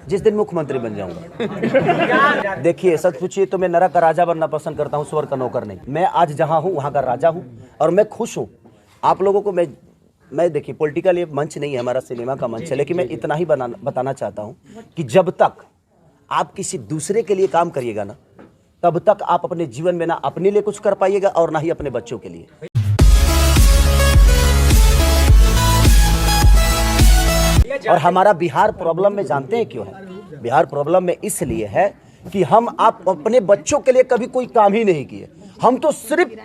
जिस दिन मुख्यमंत्री बन जाऊंगा। देखिए सच पूछिए तो मैं नरक का राजा बनना पसंद करता हूं, स्वर्ग का नौकर नहीं। मैं आज जहां हूं वहां का राजा हूं और मैं खुश हूं। आप लोगों को मैं देखिए पॉलिटिकल ये मंच नहीं है, हमारा सिनेमा का मंच है, लेकिन मैं इतना ही बताना चाहता हूं कि जब तक आप किसी दूसरे के लिए काम करिएगा ना, तब तक आप अपने जीवन में ना अपने लिए कुछ कर पाइएगा और ना ही अपने बच्चों के लिए। और हमारा बिहार प्रॉब्लम में जानते हैं क्यों है? बिहार प्रॉब्लम में इसलिए है कि आप अपने बच्चों के लिए कभी कोई काम ही नहीं किए। हम तो सिर्फ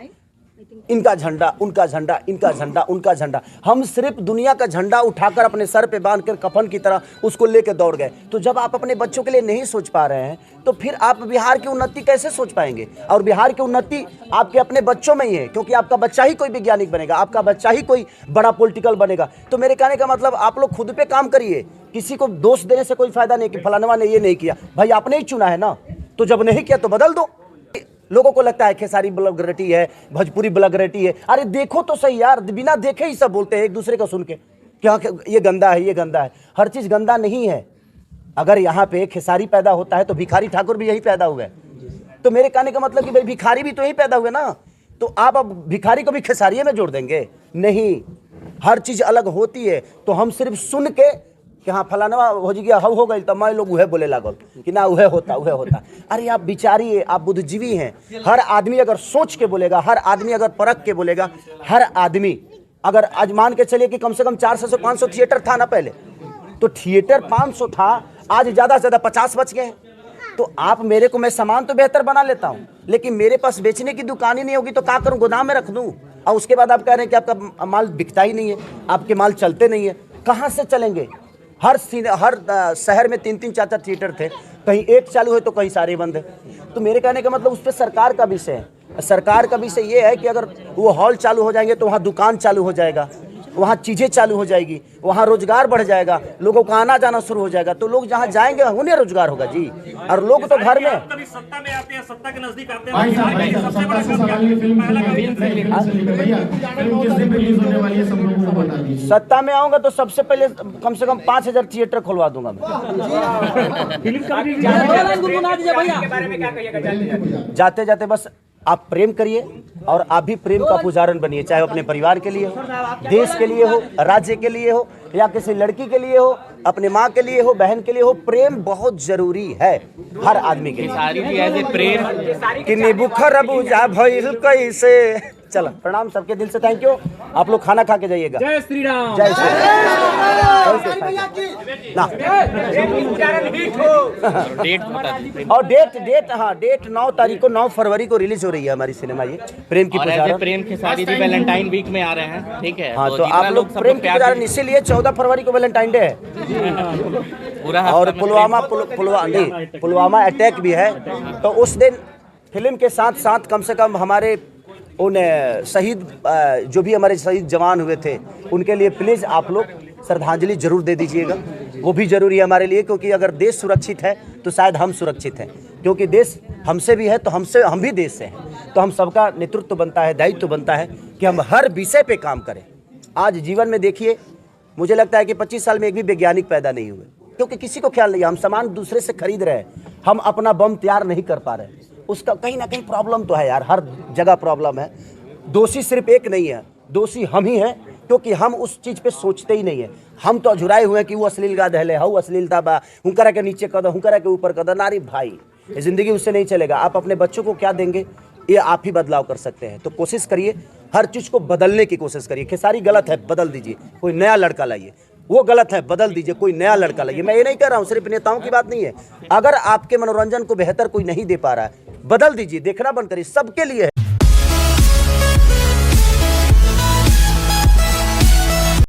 इनका झंडा, उनका झंडा, इनका झंडा, उनका झंडा, हम सिर्फ दुनिया का झंडा उठाकर अपने सर पे बांधकर कफन की तरह उसको लेकर दौड़ गए। तो जब आप अपने बच्चों के लिए नहीं सोच पा रहे हैं तो फिर आप बिहार की उन्नति कैसे सोच पाएंगे? और बिहार की उन्नति आपके अपने बच्चों में ही है, क्योंकि आपका बच्चा ही कोई वैज्ञानिक बनेगा, आपका बच्चा ही कोई बड़ा पॉलिटिकल बनेगा। तो मेरे कहने का मतलब आप लोग खुद पे काम करिए, किसी को दोष देने से कोई फायदा नहीं कि फलानवा ने ये नहीं किया। भाई आपने ही चुना है ना, तो जब नहीं किया तो बदल दो। लोगों को लगता है खेसारी ब्लॉगरेटी है, भोजपुरी ब्लॉगरेटी है। अरे देखो तो सही यार, बिना देखे ही सब बोलते हैं एक दूसरे को सुन के, क्या ये गंदा है, ये गंदा है। हर चीज गंदा नहीं है। अगर यहाँ पे खेसारी पैदा होता है तो भिखारी ठाकुर भी यही पैदा हुए। तो मेरे कहने का मतलब कि भाई भिखारी भी तो यही पैदा हुए ना, तो आप अब भिखारी को भी खेसारी में जोड़ देंगे? नहीं, हर चीज अलग होती है। तो हम सिर्फ सुन के कि हाँ फलाना हो गया, हो गई, तब मैं लोग उहे बोले लागल कि ना उहे होता, उहे होता। अरे आप विचारिए, आप बुद्धिजीवी हैं। हर आदमी अगर सोच के बोलेगा, हर आदमी अगर परख के बोलेगा, हर आदमी अगर आज मान के चलिए कि कम से कम 400 से 500 थिएटर था ना पहले, तो थिएटर 500 था, आज ज़्यादा से ज़्यादा 50 बच गए। तो आप मेरे को, मैं सामान तो बेहतर बना लेता हूँ, लेकिन मेरे पास बेचने की दुकान ही नहीं होगी तो क्या करूँ? गोदाम में रख दूँ। और उसके बाद आप कह रहे हैं कि आपका माल बिकता ही नहीं है, आपके माल चलते नहीं है। कहाँ से चलेंगे? हर शहर में 3-3 4-4 थिएटर थे, कहीं एक चालू है तो कहीं सारे बंद है। तो मेरे कहने का मतलब उस पर सरकार का विषय है। सरकार का विषय ये है कि अगर वो हॉल चालू हो जाएंगे तो वहाँ दुकान चालू हो जाएगा, वहाँ चीज़ें चालू हो जाएगी, वहाँ रोजगार बढ़ जाएगा, लोगों का आना जाना शुरू हो जाएगा। तो लोग जहाँ जाएंगे उन्हें रोजगार होगा जी। और लोग तो घर में सत्ता में आते हैं, सत्ता के नजदीक आते हैं। सत्ता में आऊंगा तो सबसे पहले कम से कम 5000 थिएटर खुलवा दूंगा मैं। जाते जाते बस आप प्रेम करिए और आप भी प्रेम का पुजारन बनिए, चाहे अपने परिवार के लिए हो, देश के लिए हो, राज्य के लिए हो, या किसी लड़की के लिए हो, अपने माँ के लिए हो, बहन के लिए हो। प्रेम बहुत जरूरी है हर आदमी के लिए। प्रेम कि निबुखर बुझा भइल कैसे। चलो प्रणाम सबके दिल से, थैंक यू। आप लोग खाना खा के जाइएगा। जय श्री राम। जय श्री राम। और डेट हाँ, डेट 9 तारीख को, 9 फरवरी को रिलीज हो रही है हमारी सिनेमा ये प्रेम की पुजारन। प्रेम खेसारी जी वैलेंटाइन वीक में आ रहे हैं, ठीक है? हाँ, तो आप लोग प्रेम की पुजारन, इसीलिए 14 फरवरी को वैलेंटाइन डे है पूरा। और पुलवामा अटैक भी है, तो उस दिन फिल्म के साथ साथ कम से कम हमारे उन शहीद, जो भी हमारे शहीद जवान हुए थे, उनके लिए प्लीज़ आप लोग श्रद्धांजलि जरूर दे दीजिएगा। वो भी जरूरी है हमारे लिए, क्योंकि अगर देश सुरक्षित है तो शायद हम सुरक्षित हैं, क्योंकि देश हमसे भी है तो हम भी देश से हैं। तो हम सबका नेतृत्व बनता है, दायित्व बनता है कि हम हर विषय पे काम करें। आज जीवन में देखिए, मुझे लगता है कि 25 साल में एक भी वैज्ञानिक पैदा नहीं हुए, क्योंकि किसी को ख्याल नहीं है। हम सामान दूसरे से खरीद रहे हैं, हम अपना बम तैयार नहीं कर पा रहे। उसका कहीं ना कहीं प्रॉब्लम तो है यार, हर जगह प्रॉब्लम है। दोषी सिर्फ एक नहीं है, दोषी हम ही हैं, क्योंकि हम उस चीज़ पे सोचते ही नहीं है। हम तो अझुराए हुए हैं कि वो अश्लील गा दहले, हाउ अश्लीलता बा, हुंकरा के नीचे कदर, हुंकरा के ऊपर कदर। नारी भाई, ये जिंदगी उससे नहीं चलेगा। आप अपने बच्चों को क्या देंगे, ये आप ही बदलाव कर सकते हैं। तो कोशिश करिए, हर चीज़ को बदलने की कोशिश करिए। खेसारी गलत है, बदल दीजिए, कोई नया लड़का लाइए। वो गलत है, बदल दीजिए, कोई नया लड़का लाइए। मैं ये नहीं कह रहा हूँ, सिर्फ नेताओं की बात नहीं है। अगर आपके मनोरंजन को बेहतर कोई नहीं दे पा रहा है, बदल दीजिए, देखना बंद करिए, सबके लिए है।